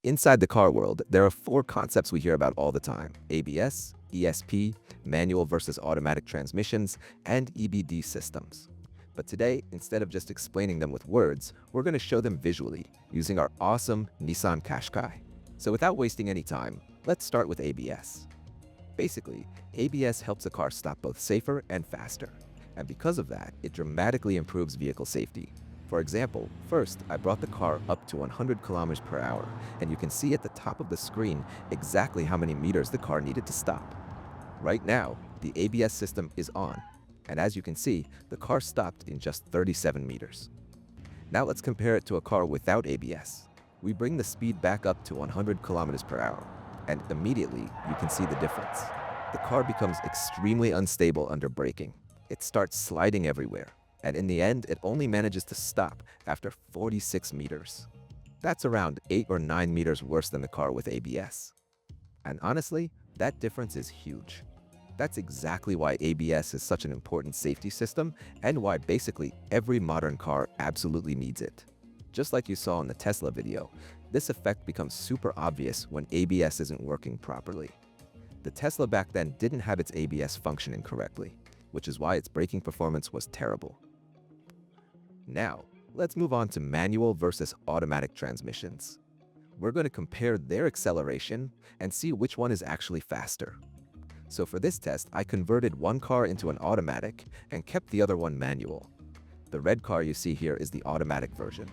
Inside the car world, there are four concepts we hear about all the time: ABS, ESP, manual versus automatic transmissions, and EBD systems. But today, instead of just explaining them with words, we're going to show them visually using our awesome Nissan Qashqai. So without wasting any time, let's start with ABS. Basically, ABS helps a car stop both safer and faster. And because of that, it dramatically improves vehicle safety. For example, first, I brought the car up to 100 kilometers per hour, and you can see at the top of the screen exactly how many meters the car needed to stop. Right now, the ABS system is on, and as you can see, the car stopped in just 37 meters. Now let's compare it to a car without ABS. We bring the speed back up to 100 kilometers per hour, and immediately you can see the difference. The car becomes extremely unstable under braking. It starts sliding everywhere, and in the end, it only manages to stop after 46 meters. That's around 8 or 9 meters worse than the car with ABS. And honestly, that difference is huge. That's exactly why ABS is such an important safety system and why basically every modern car absolutely needs it. Just like you saw in the Tesla video, this effect becomes super obvious when ABS isn't working properly. The Tesla back then didn't have its ABS functioning correctly, which is why its braking performance was terrible. Now, let's move on to manual versus automatic transmissions. We're going to compare their acceleration and see which one is actually faster. So for this test, I converted one car into an automatic and kept the other one manual. The red car you see here is the automatic version.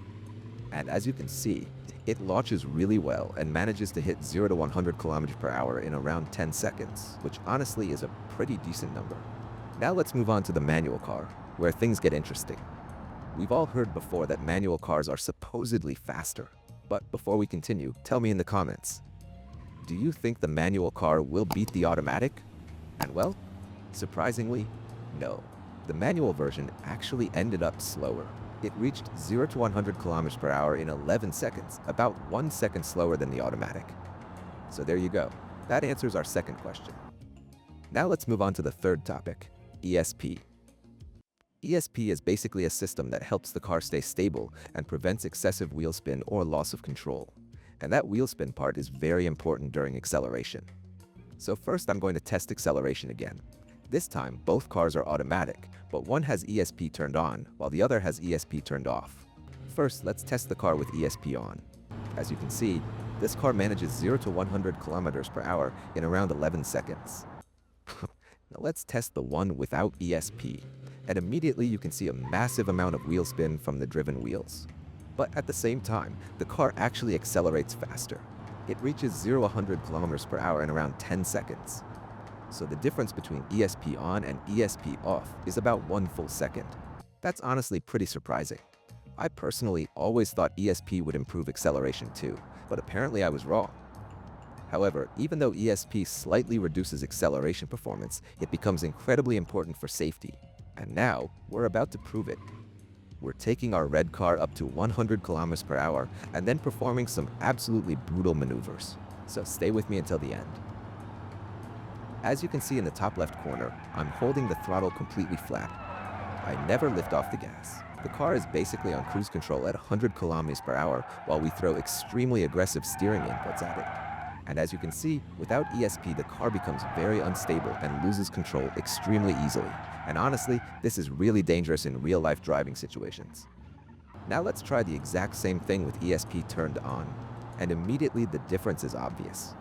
And as you can see, it launches really well and manages to hit 0 to 100 kilometers per hour in around 10 seconds, which honestly is a pretty decent number. Now let's move on to the manual car, where things get interesting. We've all heard before that manual cars are supposedly faster. But before we continue, tell me in the comments, do you think the manual car will beat the automatic? And well, surprisingly, no. The manual version actually ended up slower. It reached 0 to 100 kilometers per hour in 11 seconds, about 1 second slower than the automatic. So there you go. That answers our second question. Now let's move on to the third topic, ESP. ESP is basically a system that helps the car stay stable and prevents excessive wheel spin or loss of control. And that wheel spin part is very important during acceleration. So first I'm going to test acceleration again. This time both cars are automatic, but one has ESP turned on while the other has ESP turned off. First, let's test the car with ESP on. As you can see, this car manages 0 to 100 kilometers per hour in around 11 seconds. Now let's test the one without ESP, and immediately you can see a massive amount of wheel spin from the driven wheels. But at the same time, the car actually accelerates faster. It reaches 0 to 100 kilometers per hour in around 10 seconds. So the difference between ESP on and ESP off is about 1 full second. That's honestly pretty surprising. I personally always thought ESP would improve acceleration too, but apparently I was wrong. However, even though ESP slightly reduces acceleration performance, it becomes incredibly important for safety. And now, we're about to prove it. We're taking our red car up to 100 kilometers per hour and then performing some absolutely brutal maneuvers. So stay with me until the end. As you can see in the top left corner, I'm holding the throttle completely flat. I never lift off the gas. The car is basically on cruise control at 100 kilometers per hour while we throw extremely aggressive steering inputs at it. And as you can see, without ESP, the car becomes very unstable and loses control extremely easily. And honestly, this is really dangerous in real-life driving situations. Now let's try the exact same thing with ESP turned on. And immediately the difference is obvious.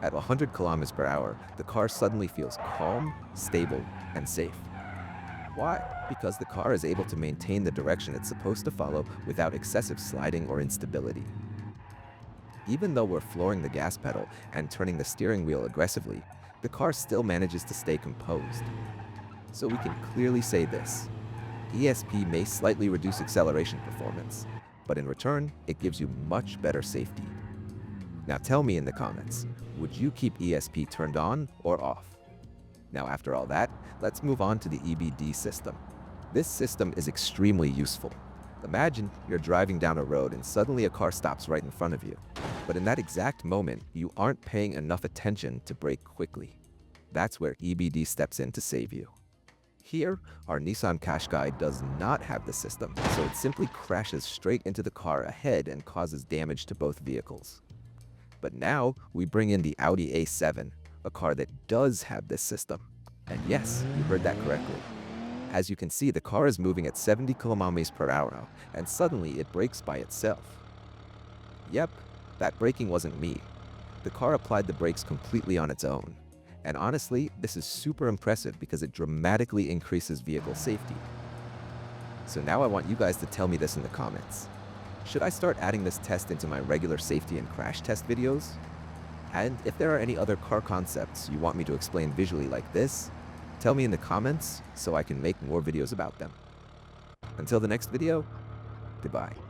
At 100 kilometers per hour, the car suddenly feels calm, stable, and safe. Why? Because the car is able to maintain the direction it's supposed to follow without excessive sliding or instability. Even though we're flooring the gas pedal and turning the steering wheel aggressively, the car still manages to stay composed. So we can clearly say this: ESP may slightly reduce acceleration performance, but in return, it gives you much better safety. Now tell me in the comments, would you keep ESP turned on or off? Now after all that, let's move on to the EBD system. This system is extremely useful. Imagine you're driving down a road and suddenly a car stops right in front of you. But in that exact moment, you aren't paying enough attention to brake quickly. That's where EBD steps in to save you. Here, our Nissan Qashqai does not have the system, so it simply crashes straight into the car ahead and causes damage to both vehicles. But now we bring in the Audi A7, a car that does have this system. And yes, you heard that correctly. As you can see, the car is moving at 70 km per hour, and suddenly it brakes by itself. Yep, that braking wasn't me. The car applied the brakes completely on its own. And honestly, this is super impressive because it dramatically increases vehicle safety. So now I want you guys to tell me this in the comments. Should I start adding this test into my regular safety and crash test videos? And if there are any other car concepts you want me to explain visually like this, tell me in the comments so I can make more videos about them. Until the next video, goodbye.